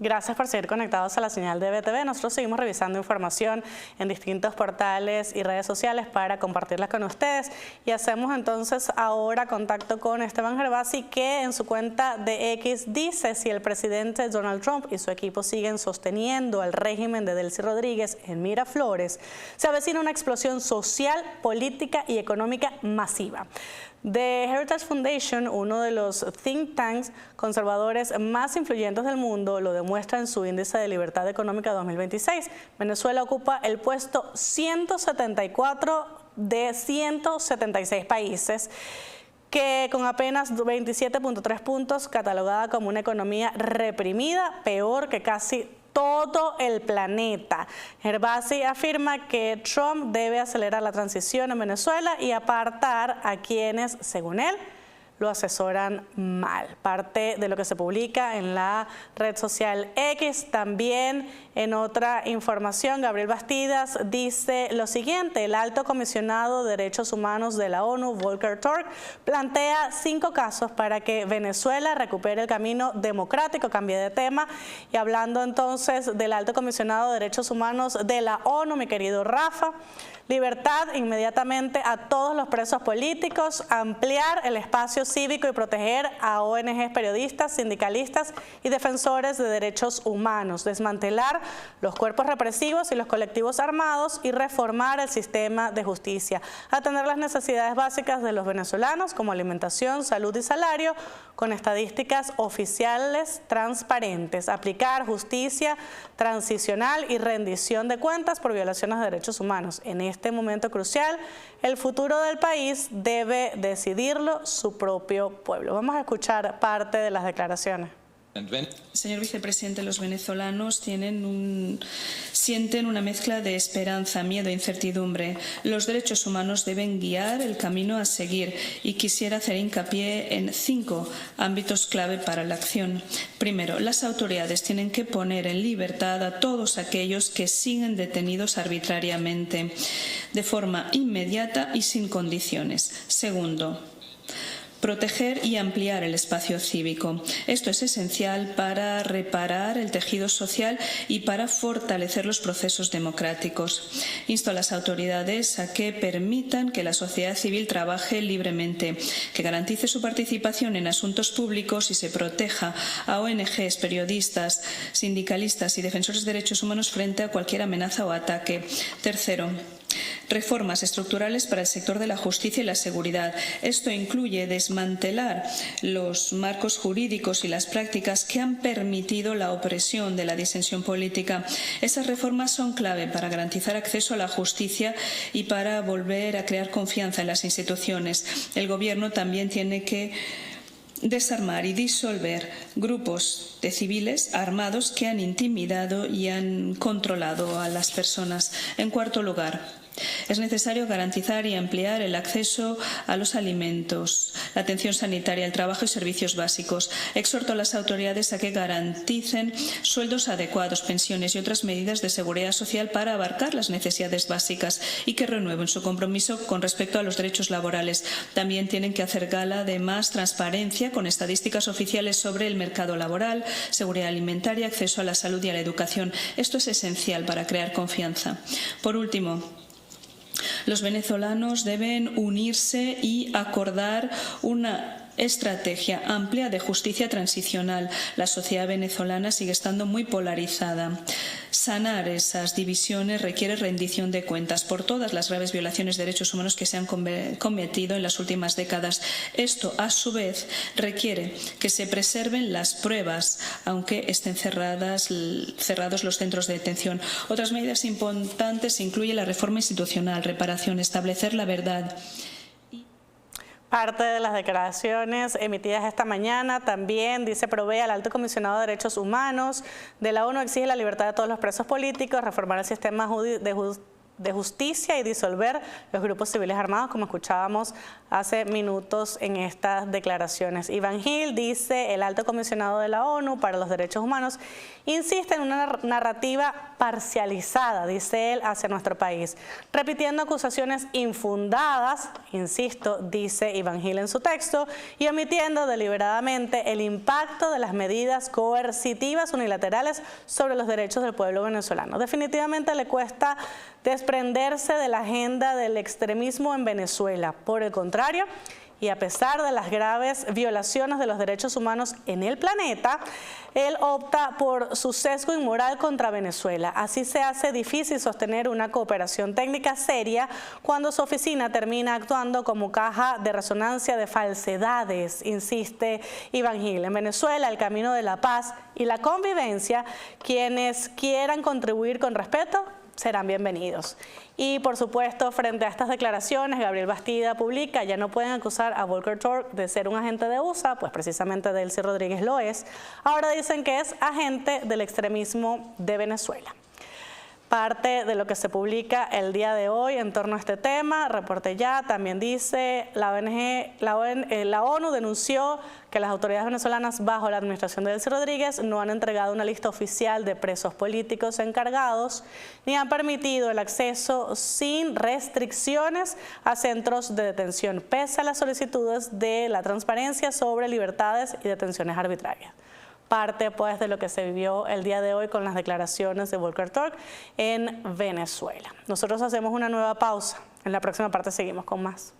Gracias por seguir conectados a la señal de BTV. Nosotros seguimos revisando información en distintos portales y redes sociales para compartirla con ustedes. Y hacemos entonces ahora contacto con Esteban Gervasi, que en su cuenta de X dice: si el presidente Donald Trump y su equipo siguen sosteniendo el régimen de Delcy Rodríguez en Miraflores, se avecina una explosión social, política y económica masiva. The Heritage Foundation, uno de los think tanks conservadores más influyentes del mundo, lo demuestra en su índice de libertad económica 2026. Venezuela ocupa el puesto 174 de 176 países, que con apenas 27.3 puntos, catalogada como una economía reprimida, peor que casi todo el planeta. Gervasi afirma que Trump debe acelerar la transición en Venezuela y apartar a quienes, según él, lo asesoran mal. Parte de lo que se publica en la red social X. También en otra información, Gabriel Bastidas dice lo siguiente: el alto comisionado de Derechos Humanos de la ONU, Volker Turk, plantea 5 casos para que Venezuela recupere el camino democrático. Cambie de tema. Y hablando entonces del alto comisionado de Derechos Humanos de la ONU, mi querido Rafa: libertad inmediatamente a todos los presos políticos, ampliar el espacio cívico y proteger a ONGs, periodistas, sindicalistas y defensores de derechos humanos, desmantelar los cuerpos represivos y los colectivos armados y reformar el sistema de justicia, atender las necesidades básicas de los venezolanos como alimentación, salud y salario, con estadísticas oficiales transparentes, aplicar justicia transicional y rendición de cuentas por violaciones de derechos humanos. En este momento crucial, el futuro del país debe decidirlo su propio pueblo. Vamos a escuchar parte de las declaraciones. Señor vicepresidente, los venezolanos sienten una mezcla de esperanza, miedo e incertidumbre. Los derechos humanos deben guiar el camino a seguir, y quisiera hacer hincapié en 5 ámbitos clave para la acción. Primero, las autoridades tienen que poner en libertad a todos aquellos que siguen detenidos arbitrariamente, de forma inmediata y sin condiciones. Segundo, proteger y ampliar el espacio cívico. Esto es esencial para reparar el tejido social y para fortalecer los procesos democráticos. Insto a las autoridades a que permitan que la sociedad civil trabaje libremente, que garantice su participación en asuntos públicos y se proteja a ONGs, periodistas, sindicalistas y defensores de derechos humanos frente a cualquier amenaza o ataque. Tercero, reformas estructurales para el sector de la justicia y la seguridad. Esto incluye desmantelar los marcos jurídicos y las prácticas que han permitido la opresión de la disensión política. Esas reformas son clave para garantizar acceso a la justicia y para volver a crear confianza en las instituciones. El Gobierno también tiene que desarmar y disolver grupos de civiles armados que han intimidado y han controlado a las personas. En cuarto lugar, es necesario garantizar y ampliar el acceso a los alimentos, la atención sanitaria, el trabajo y servicios básicos. Exhorto a las autoridades a que garanticen sueldos adecuados, pensiones y otras medidas de seguridad social para abarcar las necesidades básicas, y que renueven su compromiso con respecto a los derechos laborales. También tienen que hacer gala de más transparencia con estadísticas oficiales sobre el mercado laboral, seguridad alimentaria, acceso a la salud y a la educación. Esto es esencial para crear confianza. Por último, los venezolanos deben unirse y acordar una estrategia amplia de justicia transicional. La sociedad venezolana sigue estando muy polarizada. Sanar esas divisiones requiere rendición de cuentas por todas las graves violaciones de derechos humanos que se han cometido en las últimas décadas. Esto, a su vez, requiere que se preserven las pruebas, aunque estén cerrados los centros de detención. Otras medidas importantes incluyen la reforma institucional, reparación, establecer la verdad. Parte de las declaraciones emitidas esta mañana también dice: provee al alto comisionado de Derechos Humanos de la ONU, exige la libertad de todos los presos políticos, reformar el sistema de justicia y disolver los grupos civiles armados, como escuchábamos hace minutos en estas declaraciones. Ivan Gil dice: el alto comisionado de la ONU para los Derechos Humanos insiste en una narrativa parcializada, dice él, hacia nuestro país, repitiendo acusaciones infundadas, insisto, dice Ivan Gil en su texto, y omitiendo deliberadamente el impacto de las medidas coercitivas unilaterales sobre los derechos del pueblo venezolano. Definitivamente le cuesta desprenderse de la agenda del extremismo en Venezuela. Por el contrario, y a pesar de las graves violaciones de los derechos humanos en el planeta, él opta por su sesgo inmoral contra Venezuela. Así se hace difícil sostener una cooperación técnica seria cuando su oficina termina actuando como caja de resonancia de falsedades, insiste Ivan Gil. En Venezuela, el camino de la paz y la convivencia, quienes quieran contribuir con respeto serán bienvenidos. Y por supuesto, frente a estas declaraciones, Gabriel Bastida publica: ya no pueden acusar a Volker Turk de ser un agente de USA, pues precisamente Delcy Rodríguez lo es. Ahora dicen que es agente del extremismo de Venezuela. Parte de lo que se publica el día de hoy en torno a este tema. Reporte Ya también dice: la ONU denunció que las autoridades venezolanas bajo la administración de Delcy Rodríguez no han entregado una lista oficial de presos políticos encargados ni han permitido el acceso sin restricciones a centros de detención, pese a las solicitudes de la transparencia sobre libertades y detenciones arbitrarias. Parte pues de lo que se vivió el día de hoy con las declaraciones de Volker Turk en Venezuela. Nosotros hacemos una nueva pausa. En la próxima parte seguimos con más.